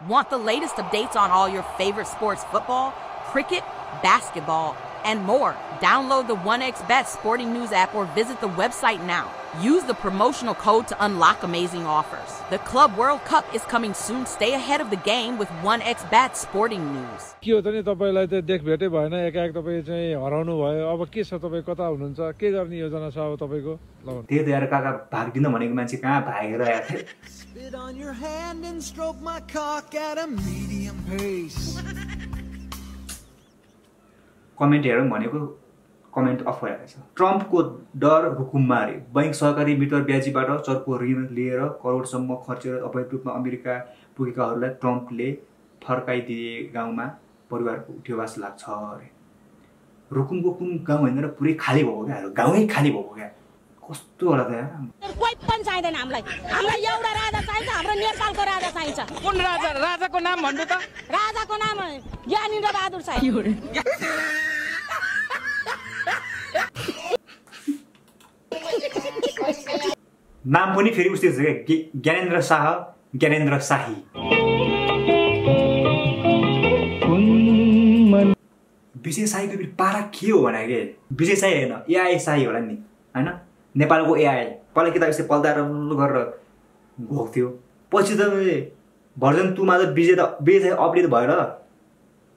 Want the latest updates on all your favorite sports, football, cricket, basketball, and more? Download the 1xBet sporting news app or visit the website now. Use the promotional code to unlock amazing offers. The Club World Cup is coming soon. Stay ahead of the game with 1xBet sporting news. के हो त नि तपाईलाई त देख भेटै भएन एकाएक तपाई चाहिँ हराउनु भयो अब के छ तपाई कता हुनुहुन्छ के गर्ने योजना छ अब तपाईको ल त्यही त यार काका भाग्दिन भनेको मान्छे कहाँ भागेर आएको थिए Spit on your hand and stroke my cock at a medium pace. Comment हेरौँ भनेको कमेन्ट अफ भइरहेको छ ट्रम्पको डर हुकुममा रे बैंक सहकारी मिटर ब्याजीबाट चर्को ऋण लिएर करोडसम्म खर्चेर अवैध रूपमा अमेरिका पुगेकाहरूलाई ट्रम्पले फर्काइदिए गाउँमा परिवारको उठ्योवास लाग्छ अरे रुकुमको कुन गाउँ हैन र पुरै खाली भएको क्या गाउँै खाली भएको क्या कस्तो होला त यार कोही पनि चाहिदैन हामीलाई एउटा राजा चाहिन्छ हाम्रो नेपालको राजा चाहिन्छ कुन राजा राजाको नाम भन्नु त राजाको नाम ज्ञानेन्द्र बहादुर चाहिन्छ नाम पनि फेरि उस्तै छ के ज्ञानेन्द्र शाह ज्ञानेन्द्र शाही विजय शाहीको फेरि पारा के हो भने के विजय शाही हैन एआई शाही होला नि हैन नेपालको एआई पहिला किताब यसै पल्दा गरेर घोक्थ्यो पछि त भर्जन 2 मा त विजय अपडेट भएर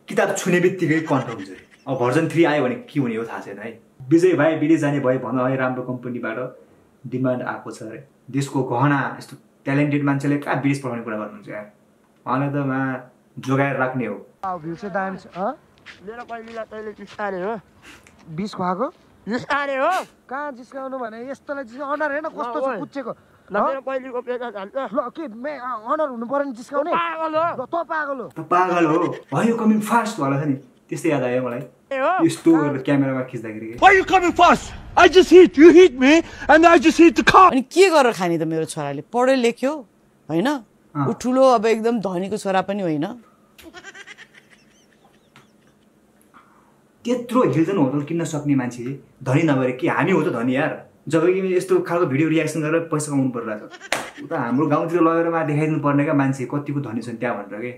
किताब छुने बित्तिकै कन्ट हुन्छ अब भर्जन 3 आयो भने के हुने हो थाहा छैन है विजय भाइ विदेश जाने भए भन है राम्रो कम्पनीबाट डिमान्ड आएको छ अरे देशको गहना यस्तो ट्यालेन्टेड मान्छेले कहाँ विदेश पठाउने कुरा गर्नुहुन्छ यार उहाँले त मा जोगाएर राख्ने हो भ्यू चाहिँ दाम छ मेरो पहिलेलाई तैले जिस्कारे हो 20 खुवाको जिस्कारे हो कहाँ जिस्काउनु भने यस्तोलाई जिस्का अनर हैन कस्तो छ कुच्चेको ल मेरो पहिलेको पेटा हाल्छ ल के मे अनर हुनु पर्यो नि जिस्काउने पागल हो ल त पागल हो त पागल हो भयो कमिङ फास्ट होला छ नि त्यस्तै याद आयो मलाई यस्तो गरेर क्यामेरामा खिच्दाखेरि Why are you coming fast? I just hit you hit me and I just hit the car. अनि के गरेर खानी त मेरो छोराले पढ्यो लेख्यो हैन उ ठुलो अब एकदम धनीको छोरा पनि होइन त्यत्रो हिल्टन होटल किन्न सक्ने मान्छे धनी नभएर के हामी हो त धनी यार जब कि यस्तो खालको भिडियो रियाक्सन गरेर पैसा कमाउनु परिरहेको छ उता हाम्रो गाउँतिर लगेर मा देखाइदिनु पर्ने का मान्छे कतिको धनी छन् त्यहाँ भनेर के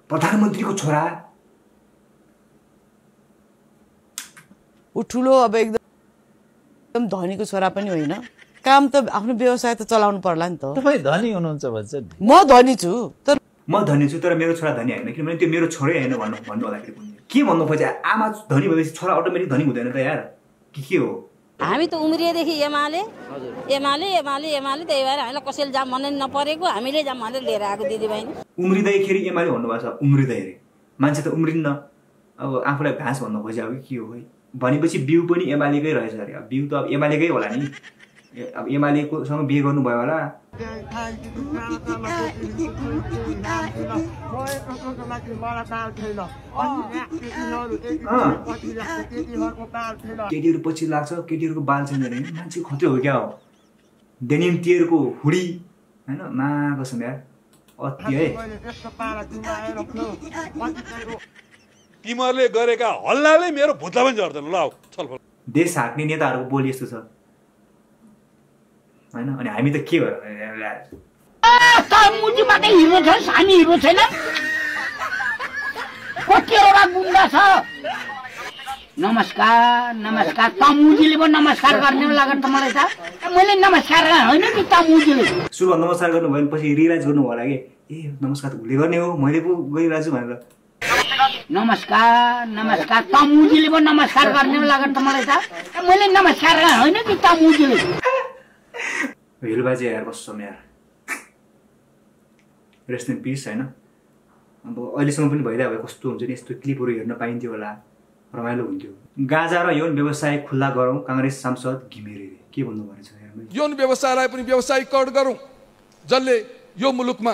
प्रधानमन्त्रीको छोरा उ ठुलो अब एकदम धनीको छोरा पनि होइन काम त आफ्नो व्यवसाय त चलाउनु पर्ला नि त तपाई धनी हुनुहुन्छ भन्छ म धनी छु तर म धनी छु तर मेरो छोरा धनी हैन किनभने त्यो मेरो छोरै हैन भन्नु होला के भन्नु खोजे आमा धनी भएपछि छोरा अटोमेटिक धनी हुँदैन त यार के हो हामी त उम्रिएदेखि एमाले त्यही भएर हामीलाई कसैले जाम भन्ने नपरेको हामीले जाम भनेर लिएर आएको दिदीबहिनी उम्रिँदैखेरि एमाले भन्नुभएको छ उम्रिँदै मान्छे त उम्रिन्न अब आफूलाई घाँस भन्नु खोजे अब के हो है भनेपछि बिउ पनि एमालेकै रहेछ अरे अब बिउ त अब एमालेकै होला नि अब एमालेको सँग बिहे गर्नु भयो होला केटीहरु पछि लाग्छ केटीहरुको बाल छैन रे मान्छे खत्रो हो क्या हो डेनिम टियरको हुडी हैन मा कसम यार अति है तिमीहरुले गरेका हल्लाले मेरो भुत्ला पनि झर्दैन ल छलफल देश हाँक्ने नेताहरुको बोली यस्तो छ हैन अनि हामी त के गर्नु त मुजीमा त हिरो छ हामी हिरो छैन कतिवटा गुन्डा छ नमस्कार तमुजीले पनि नमस्कार गर्ने लागत त मलाई त मैले नमस्कार होइन नि तमुजीले सुरुमा नमस्कार गर्नु भयो पछि रियलाइज गर्नु होला के ए नमस्कार त भुले गर्ने हो मैले पो गइराछु भनेर नमस्कार तमुजीले पनि नमस्कार गर्ने लागत त मलाई त मैले नमस्कार होइन नि तमुजीले हेलबाजे यार कसम यार रेस्ट इन पीस हैन अब अहिलेसम्म पनि भइरहेको भए कस्तो हुन्छ नि यस्तो क्लिपहरु हेर्न पाइन्थ्यो होला रमाइलो हुन्थ्यो गाजा र यौन व्यवसाय खुल्ला गरौँ कांग्रेस सांसद घिमिरेले के भन्नु भएको छ यार यौन व्यवसायलाई पनि व्यवसायीकरण गरौँ जसले यो मुलुकमा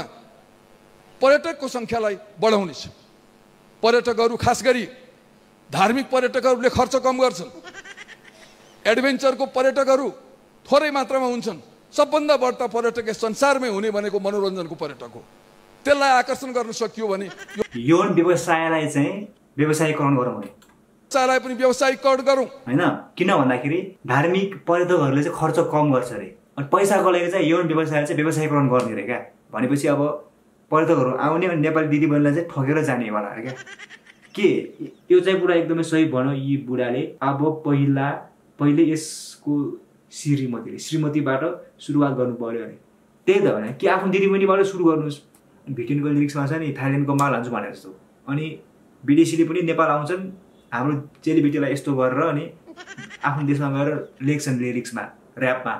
पर्यटकको संख्यालाई बढाउने छ पर्यटकहरु खास गरी धार्मिक पर्यटकहरुले खर्च कम गर्छन् एडभेन्चरको पर्यटकहरु थोरै मात्रामा हुन्छन् सबभन्दा बढ्ता पर्यटक संसारमै हुने भनेको मनोरञ्जनको पर्यटक हो त्यसलाई आकर्षण गर्न सकियो भने यौन व्यवसायलाई चाहिँ व्यवसायीकरण गरौँ है चालाई पनि व्यवसायीकरण गरौँ हैन किन भन्दाखेरि धार्मिक पर्यटकहरुले चाहिँ खर्च कम गर्छ रे अनि पैसाको लागि चाहिँ यौन व्यवसाय चाहिँ व्यवसायीकरण गर्ने रे क्या भनेपछि अब पर्यटकहरू आउने अनि नेपाली दिदीबहिनीलाई चाहिँ ठगेर जाने वाला अरे क्या के यो चाहिँ पुरा एकदमै सही भन्यो यी बुढाले अब पहिले यसको श्रीमतीबाट सुरुवात गर्नु पर्यो अरे त्यही त भने कि आफ्नो दिदीबहिनीबाट सुरु गर्नुहोस् भिटिनको लिरिक्समा छ नि थाइल्यान्डको माल हान्छु भने जस्तो अनि विदेशीले पनि नेपाल आउँछन् हाम्रो चेलीबेटीलाई यस्तो गरेर अनि आफ्नो देशमा गएर लेख्छन् लिरिक्समा ऱ्यापमा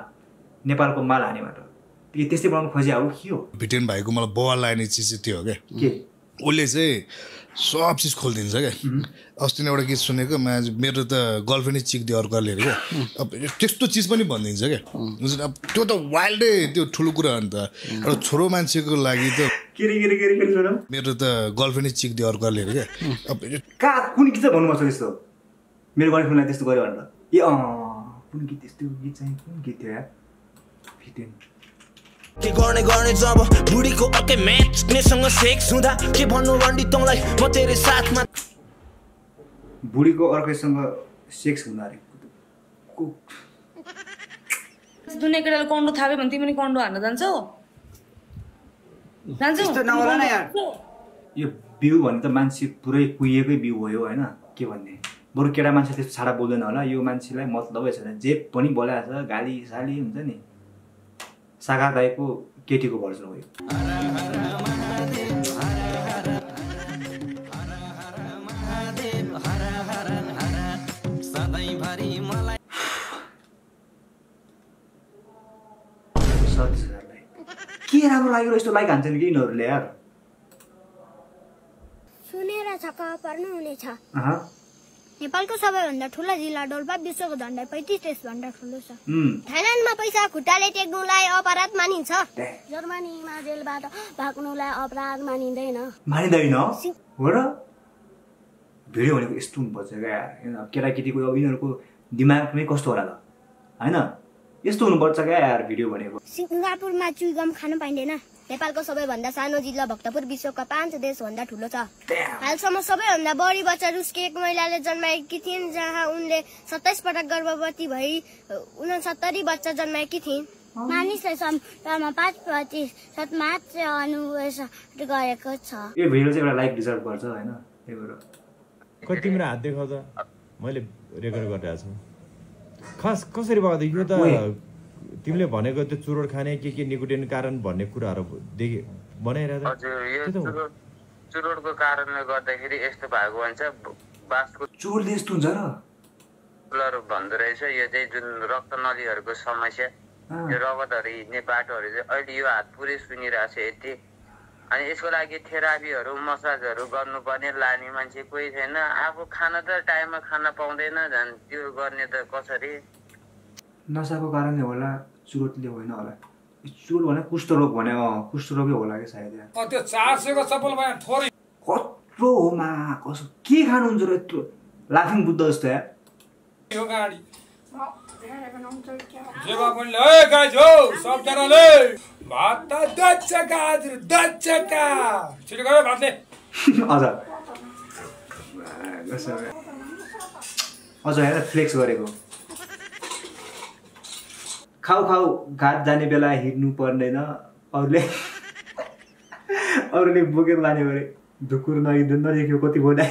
नेपालको माल हानेबाट त्यस्तै बनाउनु खोजे हो के हो भिटेन भाइको मलाई बवाल लाग्ने चिज चाहिँ त्यो हो क्या के उसले चाहिँ सब चिज खोलिदिन्छ क्या अस्ति नै एउटा गीत सुनेको मेरो त गर्लफ्रेन्डै चिक्दियो अर्कोले क्या अब त्यस्तो चिज पनि भनिदिन्छ क्या हुन्छ अब त्यो त वाइल्डै त्यो ठुलो कुरा हो नि त एउटा छोरो मान्छेको लागि त मेरो त गर्लफ्रेन्डै चिक्दियो अर्कोले क्या अब कुन गीत चाहिँ भन्नुपर्छ त्यस्तो मेरो गर्लफ्रेन्डलाई त्यस्तो गर्यो भनेर ए कुन गीत त्यस्तो गीत चाहिँ कुन गीत थियो यार भिटेन के गर्ने जब बुढीको अर्कै म्याचसँग सेक्स हुँदा के भन्नु रन्डी तँलाई म तेरे साथमा बुढीको अर्कैसँग सेक्स हुँदा रे दुने केटाले कन्डो थाप्यो भने तिमी पनि कन्डो हान्न जान्छौ त्यस्तो नहोला न यार यो बिउ भने त मान्छे पुरै कुहिएकै बिउ भयो हैन के भन्ने बरु केटा मान्छे त्यस्तो छाडा बोल्दैन होला यो मान्छेलाई मतलबै छैन जे पनि बोलाएको छ गाली साली हुन्छ नि सागा दाइको केटीको भर्जन हो यो के राम्रो लाग्यो यस्तो लाइक हान्छन् कि यिनीहरूले यार सुनेर छक्क पर्नु हुनेछ नेपालको सबैभन्दा ठुलो जिल्ला डोल्पा विश्वको झन्डै 35 देशभन्दा ठुलो छ थाइल्यान्डमा पैसा खुट्टाले टेक्नुलाई अपराध मानिन्छ जर्मनीमा जेलबाट भाग्नुलाई अपराध मानिँदैन हो र भिडियो भनेको यस्तो हुनुपर्छ क्या यार केटाकेटीको यिनीहरूको दिमाग नै कस्तो होला त हैन यस्तो हुनुपर्छ क्या यार भिडियो भनेको सिङ्गापुरमा चुइगम खान पाइँदैन नेपालको सबैभन्दा सानो जिल्ला भक्तपुर विश्वका 5 देशभन्दा ठुलो छ हालसम्म सबैभन्दा बढी बच्चा रुसकी एक महिलाले जन्माएकी थिइन् जहाँ उनले 27 पटक गर्भवती भई 69 बच्चा जन्माएकी थिइन् मानिसले सम्पूर्णमा 5% मात्र अनुवेशन गरेको छ यो भिडियो चाहिँ एउटा लाइक डिजर्भ गर्छ हैन त्यही भएर कति तिम्रो हात देखाउ त मैले रेकर्ड गरिरहेको छु खास कसरी भयो त यो त तिमीले भनेको त्यो चुरोट खाने के निकोटिन कारण भन्ने कुराहरु देखि बनाइरहेको हजुर यो चुरोटको कारणले गर्दाखेरि यस्तो भएको भन्छ बासको चुरोटले यस्तो हुन्छ र भन्दो रहेछ यो चाहिँ जुन रक्त नलीहरुको समस्या यो रगतहरु हिँड्ने बाटोहरु चाहिँ अहिले यो हात पुरै सुनिरहेछ यति अनि यसको लागि थेरापीहरु मसाजहरु गर्नुपर्ने लाने मान्छे कोही छैन आफू खाना त टाइममा खान पाउँदैन झन् त्यो गर्ने त कसरी नसाको कारणले होला चुरोटले होइन होला चुरोट भने कुष्ठरोग भने कुष्ठरोगै होला के सायद यार त्यो 400 को चप्पल भए थोरै कत्रो हो मा कसो के खानुहुन्छ र यत्रो लाफिङ बुद्ध जस्तो यार यो गाडी जेबा पनि ल ए गाइज हो सब जनाले भात त 10 चक्का हजुर 10 चक्का छिटो गरे भातले हजुर हजुर हेर फ्लेक्स गरेको खाऊ घाट जाने बेला हिँड्नु पर्दैन अरूले बोकेर लाने गरे ढुकुर नदेखियो कति बोला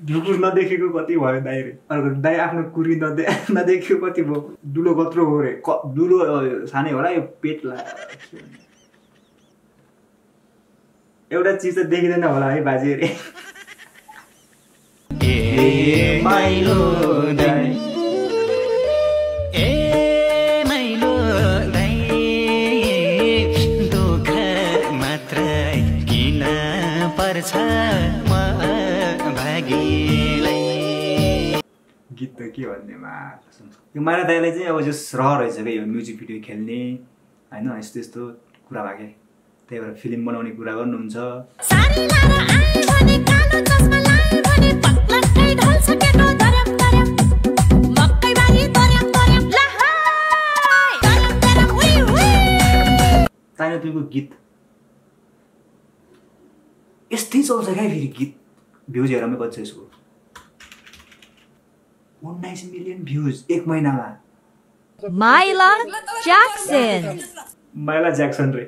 ढुकुर नदेखेको कति भयो दाइ रे अर्को दाइ आफ्नो कुरी नदेखेको कति भयो दुलो कत्रो हो रे दुलो सानै होला यो पेटला एउटा चिज त देखिँदैन होला है बाजे रे माइलो दाइ दुःख मात्र किन पर्छ गीत त के भन्ने यो माया दाइलाई चाहिँ अब जस रहर रहेछ क्या यो म्युजिक भिडियो खेल्ने होइन यस्तो यस्तो कुरा भागे त्यही भएर फिल्म बनाउने कुरा गर्नुहुन्छ ताइनो तुईको गीत यस्तै चल्छ क्या फेरि गीत भ्युज हेरमै कति छ यसको 19 मिलियन भ्युज एक महिनामा माइला ज्याक्सन माइला ज्याक्सन रे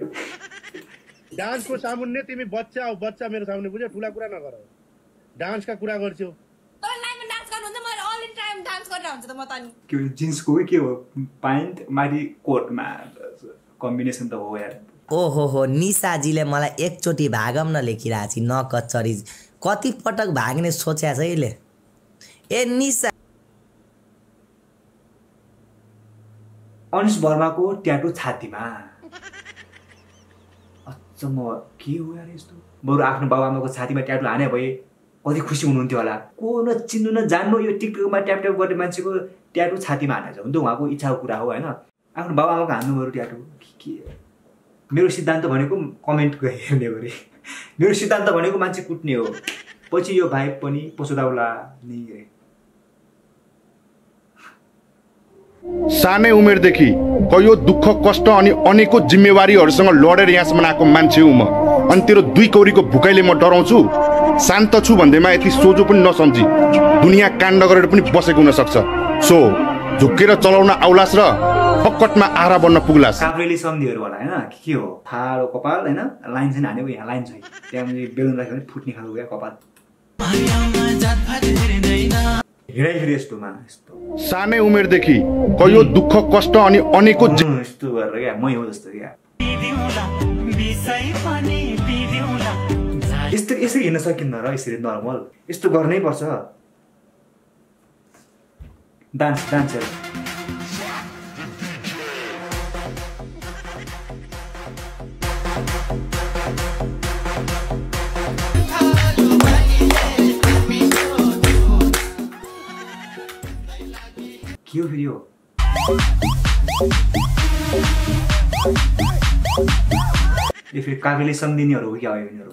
डान्सको सामुन्ने तिमी बच्चा हो बच्चा मेरो सामुन्ने बुझ्यौ ठुला कुरा नगर डान्सका कुरा गर्छौ के जिन्सको के हो प्यान्ट माथि कोटमा कम्बिनेसन त हो यार ओहो निशाजीले मलाई एकचोटि भागम न लेखिरहेको छि न कचरी कति पटक भाग्ने सोच्या छ यसले ए निशा अनिश वर्माको ट्याटु छातीमा अचम्म के हो यार यस्तो बरु आफ्नो बाबुआमाको छातीमा ट्याटु हाने भए कति खुसी हुनुहुन्थ्यो होला को न चिन्नु न जान्नु यो टिकटकमा ट्याप ट्याप गर्ने मान्छेको ट्याटु छातीमा हानेछ भने त उहाँको इच्छाको कुरा हो होइन आफ्नो बाबुआमाको हान्नु बरु ट्याटु के मेरो सिद्धान्त भनेको कमेन्ट हेर्ने गरे मेरो सिद्धान्त भनेको मान्छे कुट्ने हो पछि यो भाइ पनि पछुताउला नि रे सानै उमेरदेखि कयो दुःख कष्ट अनि अनेकौं जिम्मेवारीहरूसँग लडेर यहाँसम्म आएको मान्छे हुँ म अनि तेरो दुई कौरीको भुकाइले म डराउँछु शान्त छु भन्दैमा यति सोझो पनि नसम्झी दुनियाँ काण्ड गरेर पनि बसेको हुन सक्छ सो झुक्केर चलाउन आउलास र फक्कटमा आरा बन्न पुग्लास काभ्रेले सम्धिहरू होला हैन के हो ठाडो कपाल हैन लाइन छैन हानेको यहाँ लाइन छ त्यहाँ बेलुन राख्यो भने फुट्ने खालको क्या कपाल हिँडाइखेरि यस्तोमा यस्तो सानै उमेरदेखि कयो दुःख कष्ट अनि अनेकौं यस्तो गरेर क्या मै हो जस्तो क्या यस्तो यसरी हिँड्न सकिन्न र यसरी नर्मल यस्तो गर्नै पर्छ डान्स डान्सहरू के हो फेरि यो फेरि काभ्रेले सम्झिनेहरू हो क्या हो यिनीहरू